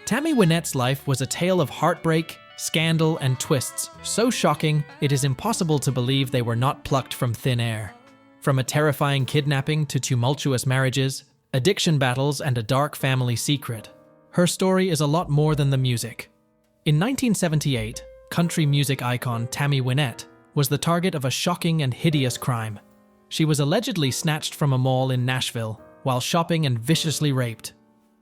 Tammy Wynette's life was a tale of heartbreak, scandal, and twists so shocking it is impossible to believe they were not plucked from thin air. From a terrifying kidnapping to tumultuous marriages, addiction battles, and a dark family secret, her story is a lot more than the music. In 1978, country music icon Tammy Wynette was the target of a shocking and hideous crime. She was allegedly snatched from a mall in Nashville while shopping and viciously raped.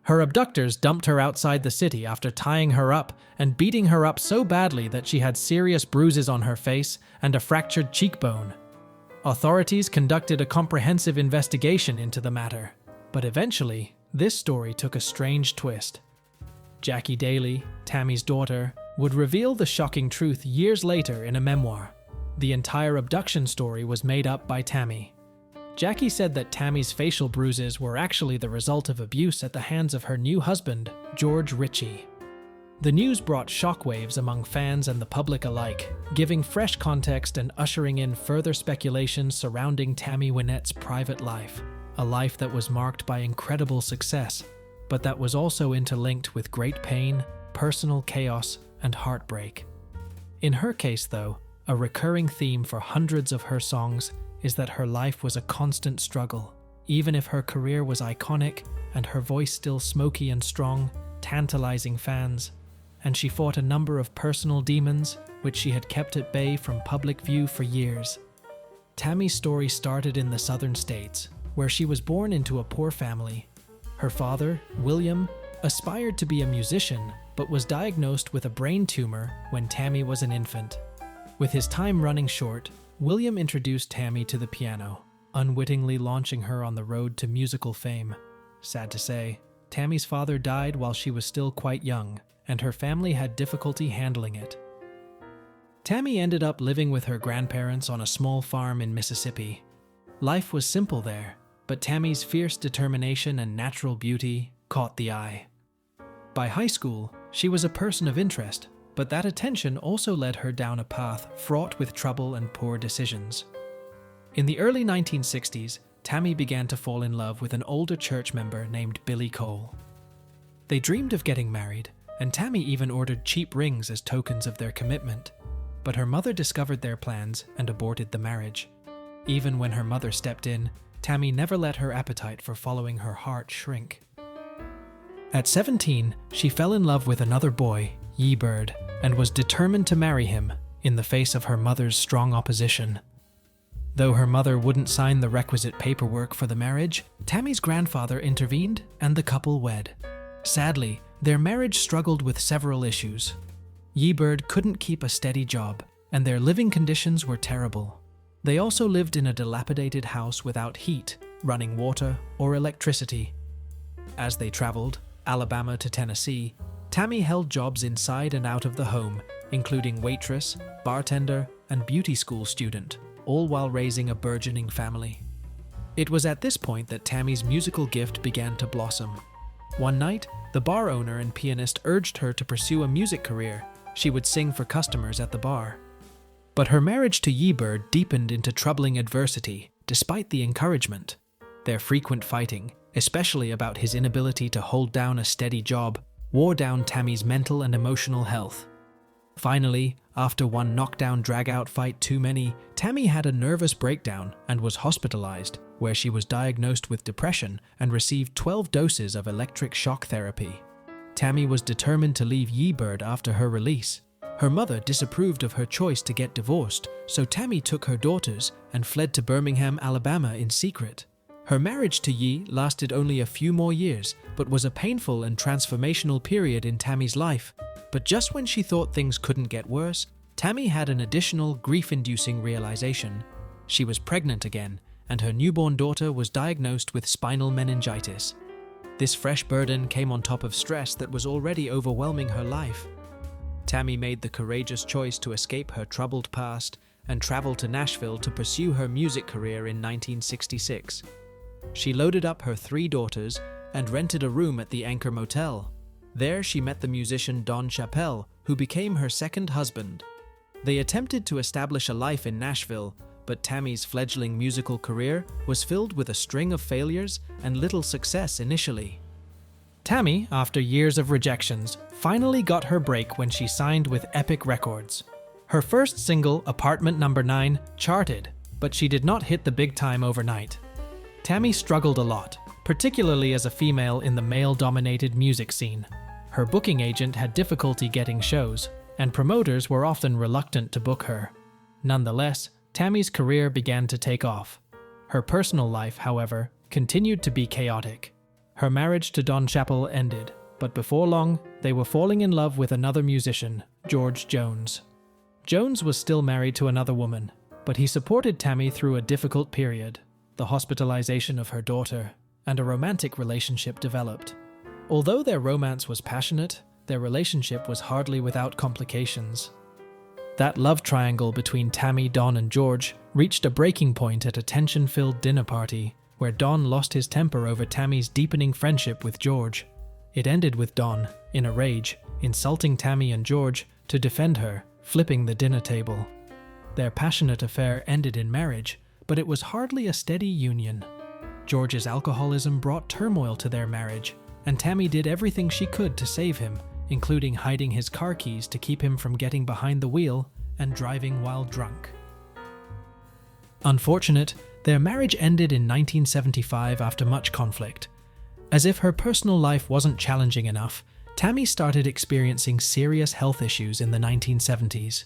Her abductors dumped her outside the city after tying her up and beating her up so badly that she had serious bruises on her face and a fractured cheekbone. Authorities conducted a comprehensive investigation into the matter, but eventually, this story took a strange twist. Jackie Daly, Tammy's daughter, would reveal the shocking truth years later in a memoir. The entire abduction story was made up by Tammy. Jackie said that Tammy's facial bruises were actually the result of abuse at the hands of her new husband, George Ritchie. The news brought shockwaves among fans and the public alike, giving fresh context and ushering in further speculation surrounding Tammy Wynette's private life, a life that was marked by incredible success, but that was also interlinked with great pain, personal chaos, and heartbreak. In her case, though, a recurring theme for hundreds of her songs is that her life was a constant struggle. Even if her career was iconic and her voice still smoky and strong, tantalizing fans, and she fought a number of personal demons which she had kept at bay from public view for years. Tammy's story started in the southern states, where she was born into a poor family. Her father, William, aspired to be a musician, but was diagnosed with a brain tumor when Tammy was an infant. With his time running short, William introduced Tammy to the piano, unwittingly launching her on the road to musical fame. Sad to say, Tammy's father died while she was still quite young, and her family had difficulty handling it. Tammy ended up living with her grandparents on a small farm in Mississippi. Life was simple there, but Tammy's fierce determination and natural beauty caught the eye. By high school, she was a person of interest, but that attention also led her down a path fraught with trouble and poor decisions. In the early 1960s, Tammy began to fall in love with an older church member named Billy Cole. They dreamed of getting married, and Tammy even ordered cheap rings as tokens of their commitment. But her mother discovered their plans and aborted the marriage. Even when her mother stepped in, Tammy never let her appetite for following her heart shrink. At 17, she fell in love with another boy, Ye Bird, and was determined to marry him in the face of her mother's strong opposition. Though her mother wouldn't sign the requisite paperwork for the marriage, Tammy's grandfather intervened and the couple wed. Sadly, their marriage struggled with several issues. Ye Bird couldn't keep a steady job, and their living conditions were terrible. They also lived in a dilapidated house without heat, running water, or electricity. As they traveled, Alabama to Tennessee, Tammy held jobs inside and out of the home, including waitress, bartender, and beauty school student, all while raising a burgeoning family. It was at this point that Tammy's musical gift began to blossom. One night, the bar owner and pianist urged her to pursue a music career. She would sing for customers at the bar. But her marriage to Ye Bird deepened into troubling adversity, despite the encouragement. Their frequent fighting, especially about his inability to hold down a steady job, wore down Tammy's mental and emotional health. Finally, after one knockdown drag-out fight too many, Tammy had a nervous breakdown and was hospitalized, where she was diagnosed with depression and received 12 doses of electric shock therapy. Tammy was determined to leave Ye Bird after her release. Her mother disapproved of her choice to get divorced, so Tammy took her daughters and fled to Birmingham, Alabama in secret. Her marriage to Ye lasted only a few more years, but was a painful and transformational period in Tammy's life. But just when she thought things couldn't get worse, Tammy had an additional grief-inducing realization. She was pregnant again, and her newborn daughter was diagnosed with spinal meningitis. This fresh burden came on top of stress that was already overwhelming her life. Tammy made the courageous choice to escape her troubled past and travel to Nashville to pursue her music career in 1966. She loaded up her 3 daughters and rented a room at the Anchor Motel. There she met the musician Don Chappelle, who became her second husband. They attempted to establish a life in Nashville, but Tammy's fledgling musical career was filled with a string of failures and little success initially. Tammy, after years of rejections, finally got her break when she signed with Epic Records. Her first single, Apartment Number 9, charted, but she did not hit the big time overnight. Tammy struggled a lot, particularly as a female in the male-dominated music scene. Her booking agent had difficulty getting shows, and promoters were often reluctant to book her. Nonetheless, Tammy's career began to take off. Her personal life, however, continued to be chaotic. Her marriage to Don Chappell ended, but before long, they were falling in love with another musician, George Jones. Jones was still married to another woman, but he supported Tammy through a difficult period. The hospitalization of her daughter, and a romantic relationship developed. Although their romance was passionate, their relationship was hardly without complications. That love triangle between Tammy, Don, and George reached a breaking point at a tension-filled dinner party, where Don lost his temper over Tammy's deepening friendship with George. It ended with Don, in a rage, insulting Tammy and George to defend her, flipping the dinner table. Their passionate affair ended in marriage, but it was hardly a steady union. George's alcoholism brought turmoil to their marriage, and Tammy did everything she could to save him, including hiding his car keys to keep him from getting behind the wheel and driving while drunk. Unfortunate, their marriage ended in 1975 after much conflict. As if her personal life wasn't challenging enough, Tammy started experiencing serious health issues in the 1970s.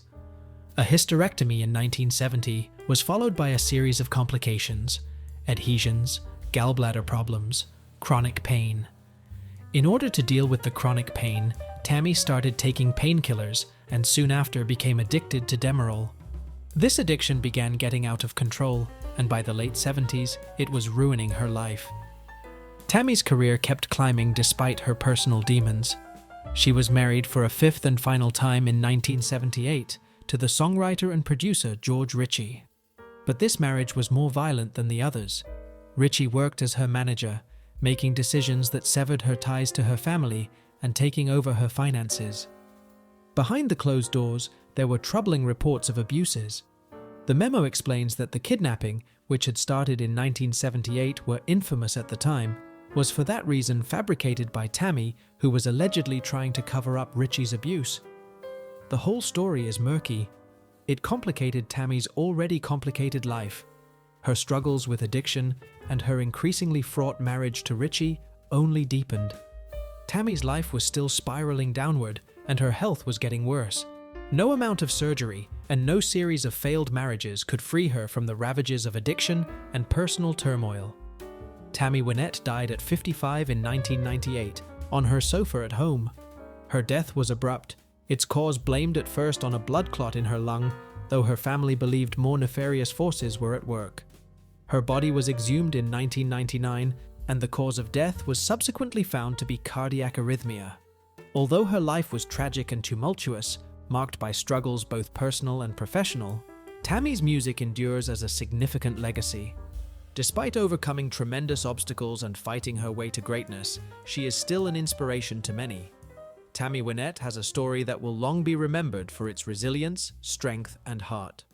A hysterectomy in 1970 was followed by a series of complications: adhesions, gallbladder problems, chronic pain. In order to deal with the chronic pain, Tammy started taking painkillers and soon after became addicted to Demerol. This addiction began getting out of control, and by the late 70s, it was ruining her life. Tammy's career kept climbing despite her personal demons. She was married for a fifth and final time in 1978 to the songwriter and producer George Ritchie. But this marriage was more violent than the others. Ritchie worked as her manager, making decisions that severed her ties to her family and taking over her finances. Behind the closed doors, there were troubling reports of abuses. The memo explains that the kidnapping, which had started in 1978, were infamous at the time, was for that reason fabricated by Tammy, who was allegedly trying to cover up Ritchie's abuse. The whole story is murky. It complicated Tammy's already complicated life. Her struggles with addiction and her increasingly fraught marriage to Ritchie only deepened. Tammy's life was still spiraling downward, and her health was getting worse. No amount of surgery and no series of failed marriages could free her from the ravages of addiction and personal turmoil. Tammy Wynette died at 55 in 1998, on her sofa at home. Her death was abrupt, its cause blamed at first on a blood clot in her lung, though her family believed more nefarious forces were at work. Her body was exhumed in 1999, and the cause of death was subsequently found to be cardiac arrhythmia. Although her life was tragic and tumultuous, marked by struggles both personal and professional, Tammy's music endures as a significant legacy. Despite overcoming tremendous obstacles and fighting her way to greatness, she is still an inspiration to many. Tammy Wynette has a story that will long be remembered for its resilience, strength, and heart.